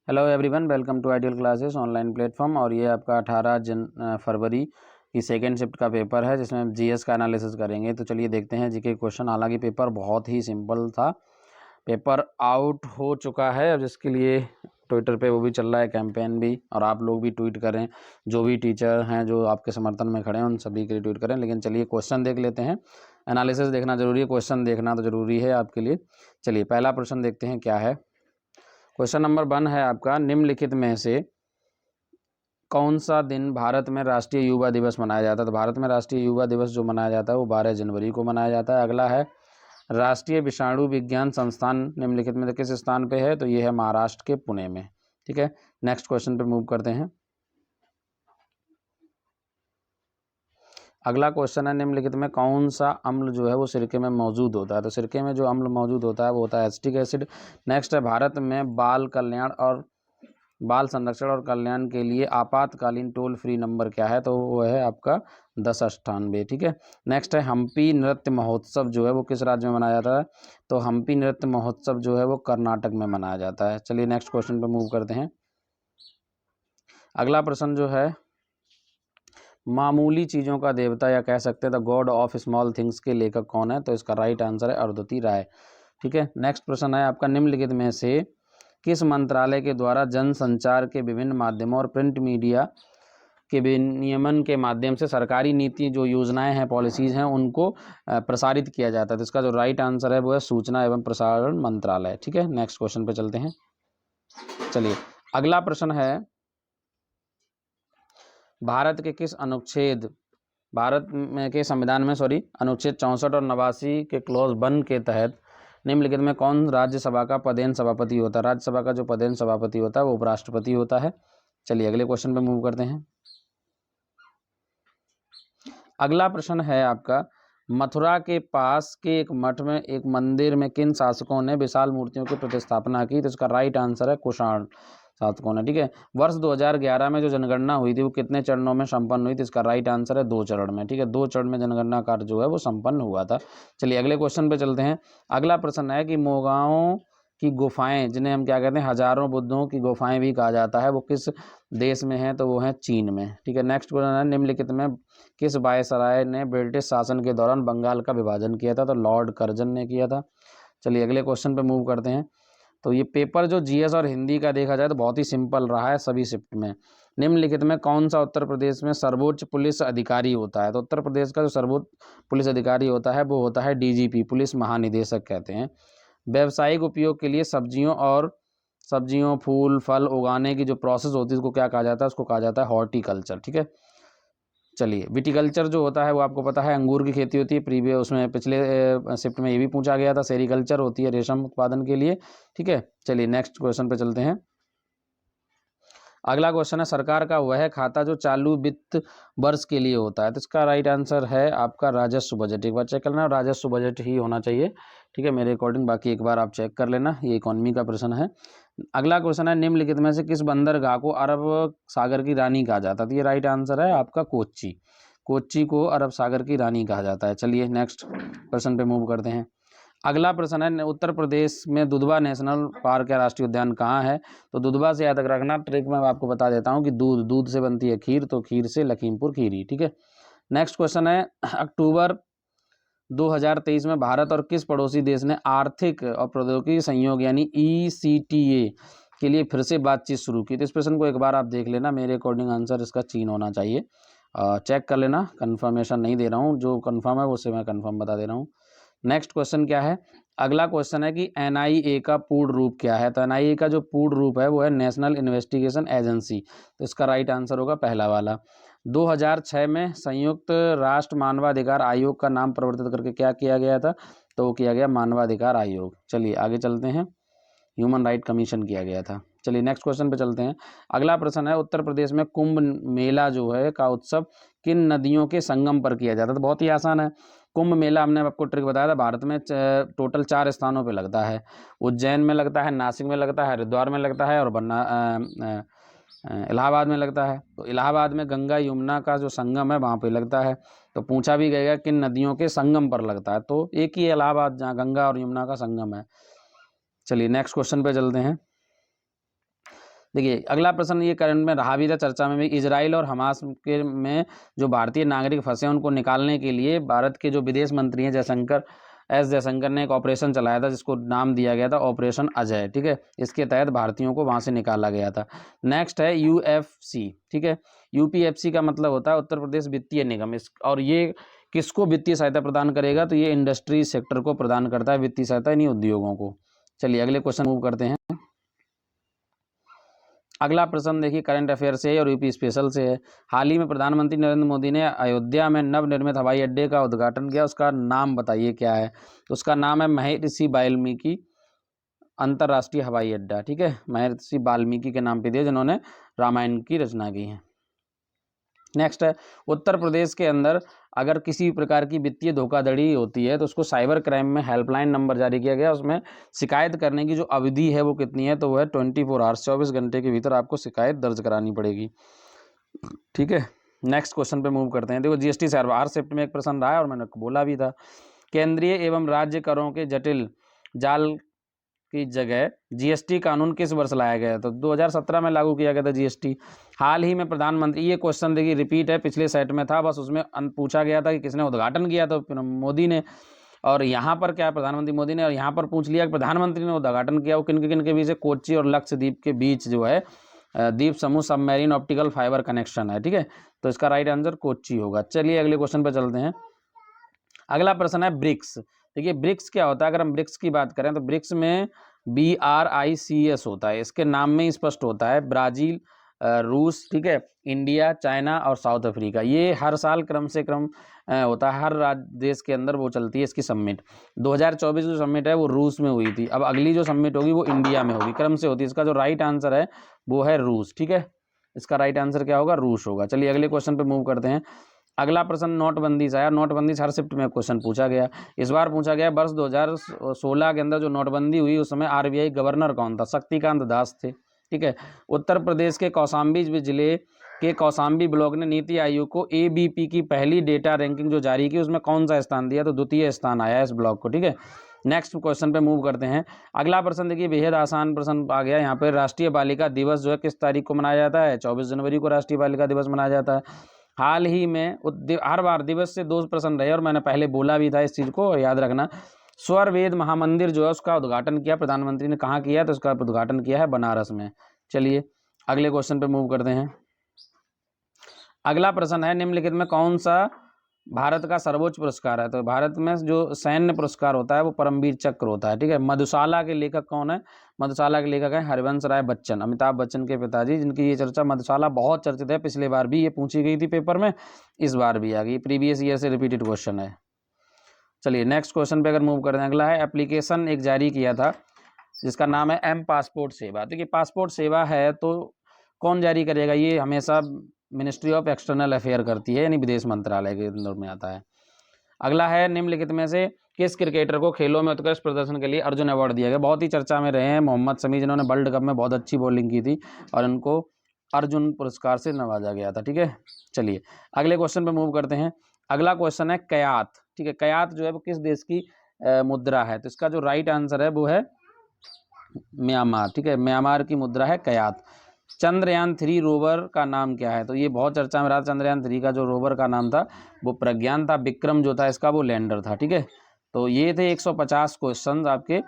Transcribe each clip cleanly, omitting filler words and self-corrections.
Hello everyone, welcome to ideal classes online platform. और ये आपका 18 फरवरी की सेकेंड शिफ्ट का पेपर है जिसमें हम जीएस का एनालिसिस करेंगे। तो चलिए देखते हैं जीके क्वेश्चन। हालांकि पेपर बहुत ही सिंपल था, पेपर आउट हो चुका है अब, जिसके लिए ट्विटर पे वो भी चल रहा है कैंपेन भी, और आप लोग भी ट्वीट करें, जो भी टीचर हैं जो आपके समर्थन में खड़े हैं उन सभी के लिए ट्वीट करें। लेकिन चलिए क्वेश्चन देख लेते हैं। एनालिसिस देखना जरूरी है, क्वेश्चन देखना तो जरूरी है आपके लिए। चलिए पहला प्रश्न देखते हैं क्या है। क्वेश्चन नंबर 1 है आपका, निम्नलिखित में से कौन सा दिन भारत में राष्ट्रीय युवा दिवस मनाया जाता है। तो भारत में राष्ट्रीय युवा दिवस जो मनाया जाता है वो 12 जनवरी को मनाया जाता है। अगला है, राष्ट्रीय विषाणु विज्ञान संस्थान निम्नलिखित में से किस स्थान पे है। तो ये है महाराष्ट्र के पुणे में। ठीक है, नेक्स्ट क्वेश्चन पे मूव करते हैं। अगला क्वेश्चन है, निम्नलिखित में कौन सा अम्ल जो है वो सिरके में मौजूद होता है। तो सिरके में जो अम्ल मौजूद होता है वो होता है एसिटिक एसिड। नेक्स्ट है, भारत में बाल संरक्षण और कल्याण के लिए आपातकालीन टोल फ्री नंबर क्या है। तो वो है आपका 1098। ठीक है, नेक्स्ट है, हम्पी नृत्य महोत्सव जो है वो किस राज्य में मनाया जाता है। तो हम्पी नृत्य महोत्सव जो है वो कर्नाटक में मनाया जाता है। चलिए नेक्स्ट क्वेश्चन पे मूव करते हैं। अगला प्रश्न जो है, मामूली चीज़ों का देवता या कह सकते हैं the God of small things के लेखक कौन है। तो इसका राइट आंसर है अरुंधति राय। ठीक है, नेक्स्ट प्रश्न है आपका, निम्नलिखित में से किस मंत्रालय के द्वारा जनसंचार के विभिन्न माध्यमों और प्रिंट मीडिया के विनियमन के माध्यम से सरकारी नीति जो योजनाएं हैं, पॉलिसीज हैं, उनको प्रसारित किया जाता है। तो इसका जो राइट आंसर है वो है सूचना एवं प्रसारण मंत्रालय। ठीक है, नेक्स्ट क्वेश्चन पे चलते हैं। चलिए अगला प्रश्न है, भारत में के संविधान में अनुच्छेद 64 और 89 के क्लॉज 1 के तहत निम्नलिखित में कौन राज्यसभा का पदेन सभापति होता है। राज्यसभा का जो पदेन सभापति होता है वो उपराष्ट्रपति होता है। चलिए अगले क्वेश्चन पे मूव करते हैं। अगला प्रश्न है आपका, मथुरा के पास के एक मठ में एक मंदिर में किन शासकों ने विशाल मूर्तियों की प्रतिस्थापना की। तो इसका राइट आंसर है कुषाण शासकों ने। ठीक है, वर्ष 2011 में जो जनगणना हुई थी वो कितने चरणों में संपन्न हुई थी। इसका राइट आंसर है 2 चरण में। ठीक है, 2 चरण में जनगणना कार्य जो है वो संपन्न हुआ था। चलिए अगले क्वेश्चन पे चलते हैं। अगला प्रश्न है कि मोगाओं की गुफाएं, जिन्हें हम क्या कहते हैं हजारों बुद्धों की गुफाएं भी कहा जाता है, वो किस देश में है। तो वो है चीन में। ठीक है, नेक्स्ट क्वेश्चन है, निम्नलिखित में किस वायसराय ने ब्रिटिश शासन के दौरान बंगाल का विभाजन किया था। तो लॉर्ड कर्जन ने किया था। चलिए अगले क्वेश्चन पे मूव करते हैं। तो ये पेपर जो जीएस और हिंदी का देखा जाए तो बहुत ही सिंपल रहा है सभी शिफ्ट में। निम्नलिखित में कौन सा उत्तर प्रदेश में सर्वोच्च पुलिस अधिकारी होता है। तो उत्तर प्रदेश का जो सर्वोच्च पुलिस अधिकारी होता है वो होता है डीजीपी, पुलिस महानिदेशक कहते हैं। व्यावसायिक उपयोग के लिए सब्जियों फूल फल उगाने की जो प्रोसेस होती है उसको क्या कहा जाता है। उसको कहा जाता है हॉर्टिकल्चर। ठीक है, चलिए विटिकल्चर जो होता है वो आपको पता है अंगूर की खेती होती है। प्रीवियस उसमें पिछले शिफ्ट में ये भी पूछा गया था। सेरिकल्चर होती है रेशम उत्पादन के लिए। ठीक है, चलिए नेक्स्ट क्वेश्चन पे चलते हैं। अगला क्वेश्चन है, सरकार का वह खाता जो चालू वित्त वर्ष के लिए होता है। तो इसका राइट आंसर है आपका राजस्व बजट। एक बार चेक कर लेना, राजस्व बजट ही होना चाहिए। ठीक है, मेरे अकॉर्डिंग, बाकी एक बार आप चेक कर लेना, ये इकोनॉमी का प्रश्न है। अगला क्वेश्चन है, निम्नलिखित में से किस बंदरगाह को अरब सागर की रानी कहा जाता है। तो ये राइट आंसर है आपका कोच्चि को अरब सागर की रानी कहा जाता है। चलिए नेक्स्ट प्रश्न पे मूव करते हैं। अगला प्रश्न है, उत्तर प्रदेश में दुधवा नेशनल पार्क या राष्ट्रीय उद्यान कहाँ है। तो दुधवा से याद रखना, ट्रिक में आपको बता देता हूँ कि दूध से बनती है खीर, तो खीर से लखीमपुर खीरी। ठीक है, नेक्स्ट क्वेश्चन है, अक्टूबर 2023 में भारत और किस पड़ोसी देश ने आर्थिक और प्रौद्योगिकी सहयोग यानी ECTA के लिए फिर से बातचीत शुरू की। तो इस प्रश्न को एक बार आप देख लेना, मेरे अकॉर्डिंग आंसर इसका चीन होना चाहिए। चेक कर लेना, कंफर्मेशन नहीं दे रहा हूँ, जो कंफर्म है उससे मैं कंफर्म बता दे रहा हूँ। नेक्स्ट क्वेश्चन क्या है। अगला क्वेश्चन है कि NIA का पूर्ण रूप क्या है। तो NIA का जो पूर्ण रूप है वो है नेशनल इन्वेस्टिगेशन एजेंसी। तो इसका राइट आंसर होगा पहला वाला। 2006 में संयुक्त राष्ट्र मानवाधिकार आयोग का नाम परिवर्तित करके क्या किया गया था। तो वो किया गया मानवाधिकार आयोग। चलिए आगे चलते हैं, ह्यूमन राइट कमीशन किया गया था। चलिए नेक्स्ट क्वेश्चन पे चलते हैं। अगला प्रश्न है, उत्तर प्रदेश में कुंभ मेला जो है का उत्सव किन नदियों के संगम पर किया जाता है। तो बहुत ही आसान है, कुंभ मेला हमने आपको ट्रिक बताया था, भारत में टोटल 4 स्थानों पे लगता है। उज्जैन में लगता है, नासिक में लगता है, हरिद्वार में लगता है, और इलाहाबाद में लगता है। तो इलाहाबाद में गंगा यमुना का जो संगम है वहाँ पे लगता है। तो पूछा भी गया किन नदियों के संगम पर लगता है, तो एक ही इलाहाबाद जहाँ गंगा और यमुना का संगम है। चलिए नेक्स्ट क्वेश्चन पे चलते हैं। देखिए अगला प्रश्न ये करंट में रहा भी था चर्चा में भी, इजराइल और हमास के में जो भारतीय नागरिक फंसे हैं उनको निकालने के लिए भारत के जो विदेश मंत्री हैं जयशंकर ने एक ऑपरेशन चलाया था जिसको नाम दिया गया था ऑपरेशन अजय, ठीक है। इसके तहत भारतीयों को वहाँ से निकाला गया था। नेक्स्ट है यूएफसी, ठीक है। यूपीएफसी का मतलब होता है उत्तर प्रदेश वित्तीय निगम। और ये किसको वित्तीय सहायता प्रदान करेगा, तो ये इंडस्ट्री सेक्टर को प्रदान करता है वित्तीय सहायता, इन्हीं उद्योगों को। चलिए अगले क्वेश्चन मूव करते हैं। अगला प्रश्न देखिए करंट अफेयर से है और यूपी स्पेशल से है। हाल ही में प्रधानमंत्री नरेंद्र मोदी ने अयोध्या में नवनिर्मित हवाई अड्डे का उद्घाटन किया, उसका नाम बताइए क्या है। तो उसका नाम है महर्षि वाल्मीकि अंतर्राष्ट्रीय हवाई अड्डा, ठीक है। महर्षि वाल्मीकि के नाम पे दिया जिन्होंने रामायण की रचना की है। नेक्स्ट है उत्तर प्रदेश के अंदर अगर किसी प्रकार की वित्तीय धोखाधड़ी होती है तो उसको साइबर क्राइम में हेल्पलाइन नंबर जारी किया गया, उसमें शिकायत करने की जो अवधि है वो कितनी है, तो वो है 24 आवर्स, 24 घंटे के भीतर आपको शिकायत दर्ज करानी पड़ेगी, ठीक है। नेक्स्ट क्वेश्चन पे मूव करते हैं। देखो जीएसटी से हर शिफ्ट में एक प्रश्न रहा है और मैंने बोला भी था, केंद्रीय एवं राज्य करों के जटिल जाल की जगह जीएसटी कानून किस वर्ष लाया गया, तो 2017 में लागू किया गया था जीएसटी। हाल ही में प्रधानमंत्री, ये क्वेश्चन देखिए रिपीट है, पिछले सेट में था, बस उसमें पूछा गया था कि किसने उद्घाटन किया, तो मोदी ने। और यहाँ पर क्या प्रधानमंत्री मोदी ने, और यहाँ पर पूछ लिया कि प्रधानमंत्री ने उद्घाटन किया वो किन के बीच है, कोच्चि और लक्षद्वीप के बीच जो है द्वीप समूह सबमरीन ऑप्टिकल फाइबर कनेक्शन है, ठीक है। तो इसका राइट आंसर कोच्चि होगा। चलिए अगले क्वेश्चन पर चलते हैं। अगला प्रश्न है ब्रिक्स। देखिए ब्रिक्स क्या होता है, अगर हम ब्रिक्स की बात करें तो ब्रिक्स में BRICS होता है, इसके नाम में ही स्पष्ट होता है ब्राज़ील, रूस, ठीक है, इंडिया, चाइना और साउथ अफ्रीका। ये हर साल क्रम से क्रम होता है, हर देश के अंदर वो चलती है इसकी समिट। 2024 जो समिट है वो रूस में हुई थी, अब अगली जो समिट होगी वो इंडिया में होगी, क्रम से होती है। इसका जो राइट आंसर है वो है रूस, ठीक है। इसका राइट आंसर क्या होगा, रूस होगा। चलिए अगले क्वेश्चन पे मूव करते हैं। अगला प्रश्न नोटबंदी से आया। नोटबंदी से हर शिफ्ट में क्वेश्चन पूछा गया, इस बार पूछा गया वर्ष 2016 के अंदर जो नोटबंदी हुई उस समय RBI गवर्नर कौन था, शक्तिकांत दास थे, ठीक है। उत्तर प्रदेश के कौशाम्बी जिले के कौशाम्बी ब्लॉक ने नीति आयोग को ABP की पहली डेटा रैंकिंग जो जारी की उसमें कौन सा स्थान दिया, तो द्वितीय स्थान आया इस ब्लॉक को, ठीक है। नेक्स्ट क्वेश्चन पे मूव करते हैं। अगला प्रश्न देखिए बेहद आसान प्रश्न आ गया यहाँ पे, राष्ट्रीय बालिका दिवस जो है किस तारीख को मनाया जाता है, 24 जनवरी को राष्ट्रीय बालिका दिवस मनाया जाता है। हाल ही में हर बार दिवस से 2 प्रश्न रहे और मैंने पहले बोला भी था इस चीज़ को, याद रखना। स्वर वेद महामंदिर जो है उसका उद्घाटन किया प्रधानमंत्री ने, कहाँ किया, तो उसका उद्घाटन किया है बनारस में। चलिए अगले क्वेश्चन पे मूव करते हैं। अगला प्रश्न है निम्नलिखित में कौन सा भारत का सर्वोच्च पुरस्कार है, तो भारत में जो सैन्य पुरस्कार होता है वो परमवीर चक्र होता है, ठीक है। मधुशाला के लेखक कौन है, मधुशाला के लेखक हैं हरिवंश राय बच्चन, अमिताभ बच्चन के पिताजी, जिनकी ये चर्चा मधुशाला बहुत चर्चित है, पिछले बार भी ये पूछी गई थी पेपर में, इस बार भी आ गई, प्रीवियस ईयर से रिपीटेड क्वेश्चन है। चलिए नेक्स्ट क्वेश्चन पे अगर मूव करते हैं। अगला है एप्लीकेशन एक जारी किया था जिसका नाम है पासपोर्ट सेवा। देखिए पासपोर्ट सेवा है तो कौन जारी करेगा, ये हमेशा मिनिस्ट्री ऑफ एक्सटर्नल अफेयर करती है, यानी विदेश मंत्रालय के अंदर में आता है। अगला है निम्नलिखित में से किस क्रिकेटर को खेलों में उत्कृष्ट प्रदर्शन के लिए अर्जुन अवार्ड दिया गया, बहुत ही चर्चा में रहे हैं मोहम्मद शमी, जिन्होंने वर्ल्ड कप में बहुत अच्छी बॉलिंग की थी और उनको अर्जुन पुरस्कार से नवाजा गया था, ठीक है। चलिए अगले क्वेश्चन पे मूव करते हैं। अगला क्वेश्चन है कयात, ठीक है। कयात जो है वो किस देश की मुद्रा है, तो इसका जो राइट आंसर है वो है म्यांमार, ठीक है। म्यांमार की मुद्रा है कयात। चंद्रयान 3 रोवर का नाम क्या है, तो ये बहुत चर्चा में रहा, चंद्रयान 3 का जो रोवर का नाम था वो प्रज्ञान था, विक्रम जो था इसका वो लैंडर था, ठीक है। तो ये थे 150 क्वेश्चन आपके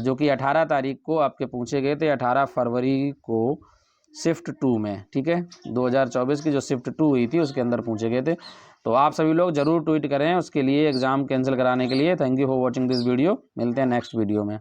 जो कि 18 तारीख को आपके पूछे गए थे, 18 फरवरी को शिफ्ट 2 में, ठीक है। 2024 की जो शिफ्ट 2 हुई थी उसके अंदर पूछे गए थे। तो आप सभी लोग जरूर ट्वीट करें उसके लिए एग्जाम कैंसिल कराने के लिए। Thank you for watching this video, मिलते हैं नेक्स्ट वीडियो में।